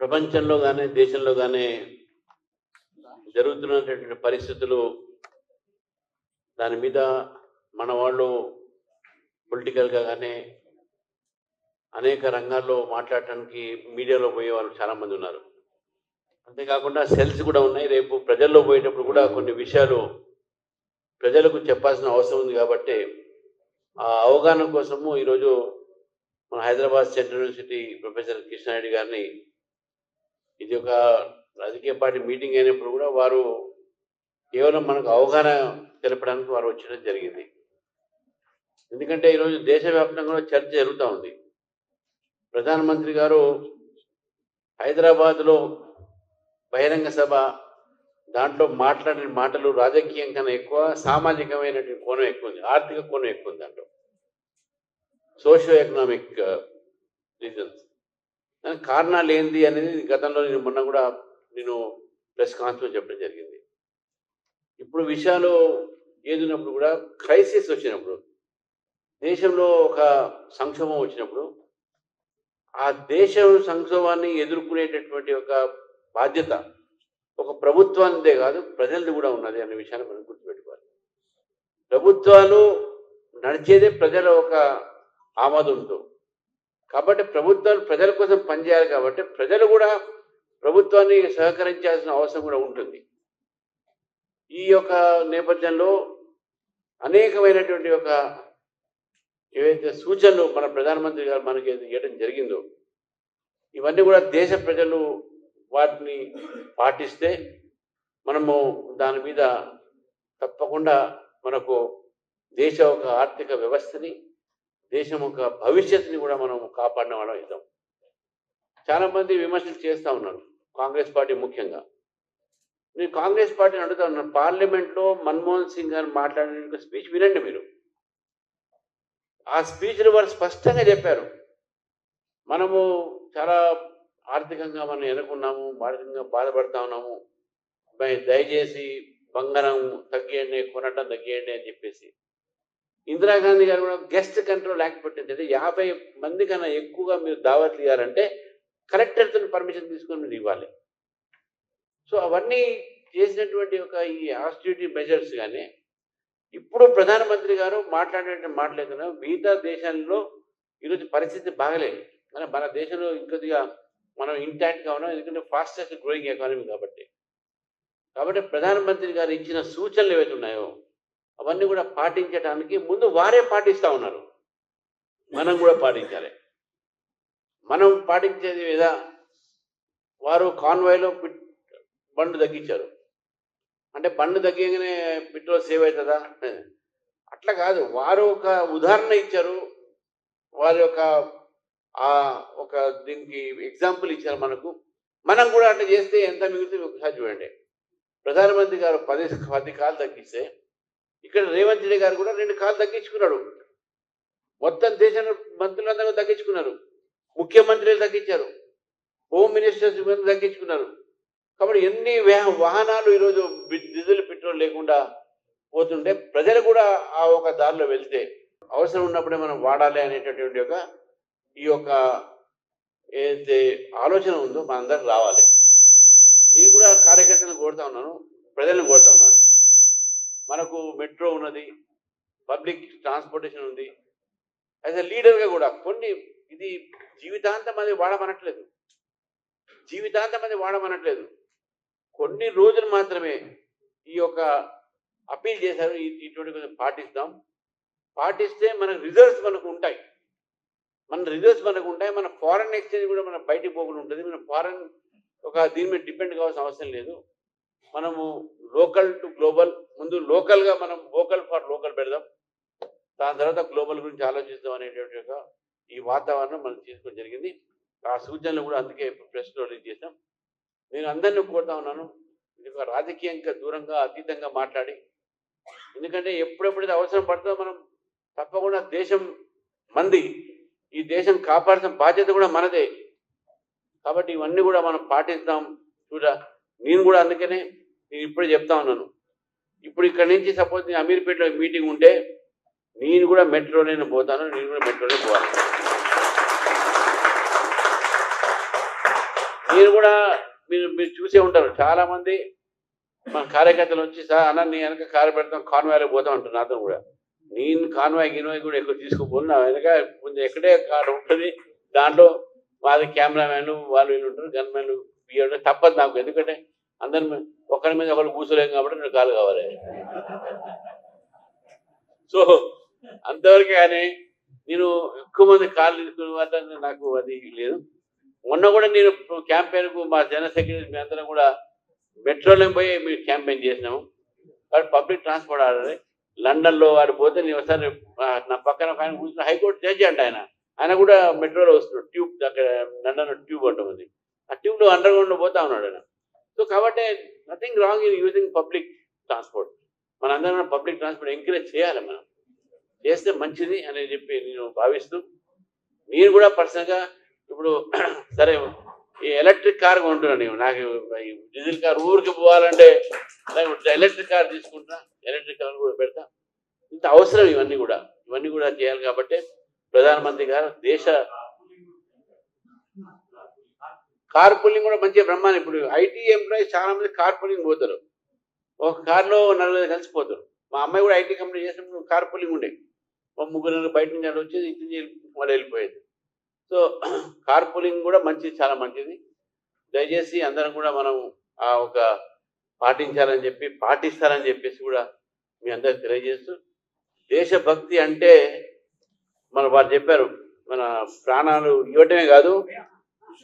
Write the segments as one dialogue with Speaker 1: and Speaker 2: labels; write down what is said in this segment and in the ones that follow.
Speaker 1: ప్రపంచంలో కానీ దేశంలో కానీ జరుగుతున్నటువంటి పరిస్థితులు దాని మీద మన వాళ్ళు పొలిటికల్గా కానీ అనేక రంగాల్లో మాట్లాడటానికి మీడియాలో పోయే వాళ్ళు చాలామంది ఉన్నారు. అంతేకాకుండా సెల్స్ కూడా ఉన్నాయి. రేపు ప్రజల్లో పోయేటప్పుడు కూడా కొన్ని విషయాలు ప్రజలకు చెప్పాల్సిన అవసరం ఉంది. కాబట్టి ఆ అవగాహన కోసము ఈరోజు మన Hyderabad central university professor Krishna Reddy గారిని ఇది ఒక రాజకీయ పార్టీ మీటింగ్ అయినప్పుడు కూడా వారు కేవలం మనకు అవగాహన తెలపడానికి వారు వచ్చడం జరిగింది. ఎందుకంటే ఈరోజు దేశవ్యాప్తంగా చర్చ జరుగుతూ ఉంది. ప్రధానమంత్రి గారు హైదరాబాద్లో బహిరంగ సభ దాంట్లో మాట్లాడిన మాటలు రాజకీయం కన్నా ఎక్కువ సామాజికమైనటువంటి కోణం ఎక్కువ ఉంది, ఆర్థిక కోణం ఎక్కువ ఉంది. దాంట్లో సోషియో ఎకనామిక్ రీజన్స్, దానికి కారణాలు ఏంది అనేది గతంలో మొన్న కూడా నేను ప్రెస్ కాన్ఫరెన్స్ చెప్పడం జరిగింది. ఇప్పుడు విషయాలు ఏదిన్నప్పుడు కూడా క్రైసిస్ వచ్చినప్పుడు, దేశంలో ఒక సంక్షోభం వచ్చినప్పుడు ఆ దేశం సంక్షోభాన్ని ఎదుర్కొనేటటువంటి ఒక బాధ్యత ఒక ప్రభుత్వానిదే కాదు ప్రజలది కూడా ఉన్నది అనే విషయాన్ని మనం గుర్తుపెట్టుకోవాలి. ప్రభుత్వాలు నడిచేదే ప్రజల ఒక ఆమోదంతో. కాబట్టి ప్రభుత్వాలు ప్రజల కోసం పనిచేయాలి. కాబట్టి ప్రజలు కూడా ప్రభుత్వాన్ని సహకరించాల్సిన అవసరం కూడా ఉంటుంది. ఈ యొక్క నేపథ్యంలో అనేకమైనటువంటి ఒక ఏవైతే సూచనలు మన ప్రధానమంత్రి గారు మనకి ఇవ్వడం జరిగిందో ఇవన్నీ కూడా దేశ ప్రజలు వాటిని పాటిస్తే మనము దాని మీద తప్పకుండా మనకు దేశ ఒక ఆర్థిక వ్యవస్థని, దేశం ఒక భవిష్యత్తుని కూడా మనం కాపాడిన వాళ్ళం అవుతాం. చాలామంది విమర్శలు చేస్తూ ఉన్నారు, కాంగ్రెస్ పార్టీ ముఖ్యంగా. నేను కాంగ్రెస్ పార్టీని అడుగుతా ఉన్నాను, పార్లమెంట్లో మన్మోహన్ సింగ్ గారు మాట్లాడిన స్పీచ్ వినండి మీరు. ఆ స్పీచ్లో వారు స్పష్టంగా చెప్పారు, మనము చాలా ఆర్థికంగా మనం ఎన్నుకున్నాము, ఆర్థికంగా బాధపడతా ఉన్నాము, దయచేసి బంగారం తగ్గియండి, కొనటం తగ్గియండి అని చెప్పేసి. ఇందిరాగాంధీ గారు కూడా గెస్ట్ కంట్రోల్ యాక్ట్ పెట్టింది. 50 మంది కన్నా ఎక్కువగా మీరు దావత్లు ఇవ్వాలంటే కలెక్టర్తో పర్మిషన్ తీసుకొని మీరు ఇవ్వాలి. సో అవన్నీ చేసినటువంటి ఒక ఈ ఆస్టిరిటీ మెజర్స్ కానీ ఇప్పుడు ప్రధానమంత్రి గారు మాట్లాడే మాట్లాడుతున్నా మిగతా దేశాల్లో ఈరోజు పరిస్థితి బాగలేదు. మన దేశంలో ఇంకొద్దిగా మనం ఇంటాక్ట్గా ఉన్నాం, ఎందుకంటే ఫాస్టెస్ట్ గ్రోయింగ్ ఎకానమీ కాబట్టి ప్రధానమంత్రి గారు ఇచ్చిన సూచనలు ఏవైతే ఉన్నాయో అవన్నీ కూడా పాటించడానికి ముందు వారే పాటిస్తూ ఉన్నారు. మనం కూడా పాటించాలి. మనం పాటించేది మీద వారు కాన్వాయ్లో బండ్లు తగ్గించారు. అంటే బండ్లు తగ్గగానే పెట్రోల్ సేవ్ అవుతుందా? అట్లా కాదు. వారు ఒక ఉదాహరణ ఇచ్చారు, వారి యొక్క ఒక దీనికి ఎగ్జాంపుల్ ఇచ్చారు మనకు. మనం కూడా అట్లా చేస్తే ఎంత మిగులుతుంది ఒకసారి చూడండి. ప్రధానమంత్రి గారు 10 కాలు తగ్గిస్తే ఇక్కడ రేవంత్ రెడ్డి గారు కూడా 2 కాలు తగ్గించుకున్నాడు. మొత్తం దేశంలో మంత్రులందరూ తగ్గించుకున్నారు, ముఖ్యమంత్రులు తగ్గించారు, హోమ్ మినిస్టర్స్ తగ్గించుకున్నారు. కాబట్టి ఎన్ని వాహనాలు ఈరోజు డీజిల్ పెట్రోల్ లేకుండా పోతుంటే ప్రజలు కూడా ఆ ఒక దారిలో వెళ్తే అవసరం ఉన్నప్పుడే మనం వాడాలి అనేటటువంటి ఒక ఈ యొక్క ఏదైతే ఆలోచన ఉందో మనందరికి రావాలి. నేను కూడా కార్యకర్తలను కోరుతా ఉన్నాను, ప్రజలను కోరుతా ఉన్నాను. మనకు మెట్రో ఉన్నది, పబ్లిక్ ట్రాన్స్పోర్టేషన్ ఉంది. యాజ్ ఎ లీడర్గా కూడా ఇది జీవితాంతం అది వాడమనట్లేదు, కొన్ని రోజులు మాత్రమే ఈ యొక్క అపీల్ చేశారు. ఇటువంటి కొంచెం పాటిస్తే మన రిజల్ట్స్ మనకు ఉంటాయి. మన ఫారెన్ ఎక్స్చేంజ్ కూడా మన బయటికి పోకుండా ఉంటుంది. మన ఫారెన్ దీని మీద డిపెండ్ కావాల్సిన అవసరం లేదు. మనము లోకల్ టు గ్లోబల్, ముందు లోకల్గా మనం వోకల్ ఫర్ లోకల్ పెడదాం, దాని తర్వాత గ్లోబల్ గురించి ఆలోచిద్దాం అనేటువంటి ఒక ఈ వాతావరణం మనం తీసుకోవడం జరిగింది. ఆ సూచనలు కూడా అందుకే ప్రెస్లో రిలీజ్ చేసాం. నేను అందరినీ కోరుతా ఉన్నాను, ఇది ఒక రాజకీయంగా దూరంగా అతీతంగా మాట్లాడి, ఎందుకంటే ఎప్పుడెప్పుడైతే అవసరం పడుతుందో మనం తప్పకుండా దేశం మంది, ఈ దేశం కాపాడాల్సిన బాధ్యత కూడా మనదే. కాబట్టి ఇవన్నీ కూడా మనం పాటిస్తాం. నేను కూడా అందుకనే నేను ఇప్పుడే చెప్తా ఉన్నాను, ఇప్పుడు ఇక్కడ నుంచి సపోజ్ నేను అమీర్పేటలో మీటింగ్ ఉంటే నేను కూడా మెట్రోలోనే పోతాను, నేను కూడా మెట్రోలో పోవాలి. నేను కూడా మీరు మీరు చూసే ఉంటారు చాలా మంది మన కార్యకర్తలు వచ్చి సార్ అన్న నీ వెనక కారు పెడతాం కాన్వాయ్లో పోతాం అంటారు నాతో కూడా. నేను కాన్వాయ్ కూడా ఎక్కువ తీసుకుపోను, నా వెనక కొంచెం ఎక్కడే కారు ఉంటుంది, దాంట్లో వాళ్ళ కెమెరామ్యాన్లు వాళ్ళు వీళ్ళు ఉంటారు, గన్మెన్లు బియ్యం తప్పదు నాకు, ఎందుకంటే అందరి ఒకరి మీద ఒకరు కూర్చోలేం కాబట్టి నాకు కారు కావాలి. సో అంతవరకే కానీ నేను ఎక్కువ మంది కార్లు తీసుకునే వల్ల నాకు అది లేదు. మొన్న కూడా నేను క్యాంపెయిన్కు మా జనరల్ సెక్రటరీ మీ అందరం కూడా మెట్రోలో పోయి మీరు క్యాంపెయిన్ చేసినాము. వాడు పబ్లిక్ ట్రాన్స్పోర్ట్ ఆడాలి. లండన్లో వాడు పోతే నేను ఒకసారి నా పక్కన ఒక ఆయన కూర్చున్న హైకోర్టు జడ్జి అంట ఆయన కూడా మెట్రోలో వస్తున్నాడు. ట్యూబ్ అక్కడ లండన్లో ట్యూబ్ ఉంటుంది, ఆ ట్యూబ్లో అండర్ గ్రౌండ్లో పోతా ఉన్నాడు ఆయన. సో కాబట్టి nothing wrong in using public transport. మనందరం పబ్లిక్ ట్రాన్స్పోర్ట్ ఎంకరేజ్ చేయాలి, మనం చేస్తే మంచిది అని చెప్పి నేను భావిస్తూ, మీరు కూడా పర్సనల్గా ఇప్పుడు సరే ఈ ఎలక్ట్రిక్ కార్ కొంటున్నాను నేను, నాకు డీజిల్ కార్ ఊరికి పోవాలంటే ఎలక్ట్రిక్ కార్ తీసుకుంటా, ఎలక్ట్రిక్ కార్ కూడా పెడతా. ఇంత అవసరం ఇవన్నీ కూడా చేయాలి. కాబట్టి ప్రధానమంత్రి గారు దేశ కార్ పుల్లింగ్ కూడా మంచిగా బ్రహ్మాండం. ఇప్పుడు ఐటీ ఎంప్లాయీస్ చాలా మంది కార్ పుల్లింగ్ పోతారు, ఒక కార్లో 40 కలిసిపోతారు. మా అమ్మాయి కూడా ఐటీ కంపెనీ చేసినప్పుడు కార్ పుల్లింగ్ ఉండే, ఒక 3 బయట నుంచి అక్కడ వచ్చేది, ఇటు నుంచి వాళ్ళు వెళ్ళిపోయేది. సో కార్ పూలింగ్ కూడా మంచిది, చాలా మంచిది. దయచేసి అందరం కూడా మనం ఆ ఒక పాటించాలని చెప్పి పాటిస్తారని చెప్పేసి కూడా మీ అందరికి తెలియజేస్తూ, దేశభక్తి అంటే మన వారు చెప్పారు, మన ప్రాణాలు ఇవ్వటమే కాదు,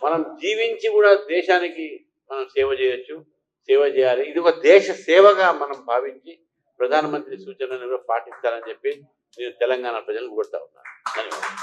Speaker 1: మనం జీవించి కూడా దేశానికి మనం సేవ చేయొచ్చు, సేవ చేయాలి. ఇది ఒక దేశ సేవగా మనం భావించి ప్రధానమంత్రి సూచనలను కూడా పాటిస్తారని చెప్పి నేను తెలంగాణ ప్రజలను కోరుతా ఉన్నాను. ధన్యవాదాలు.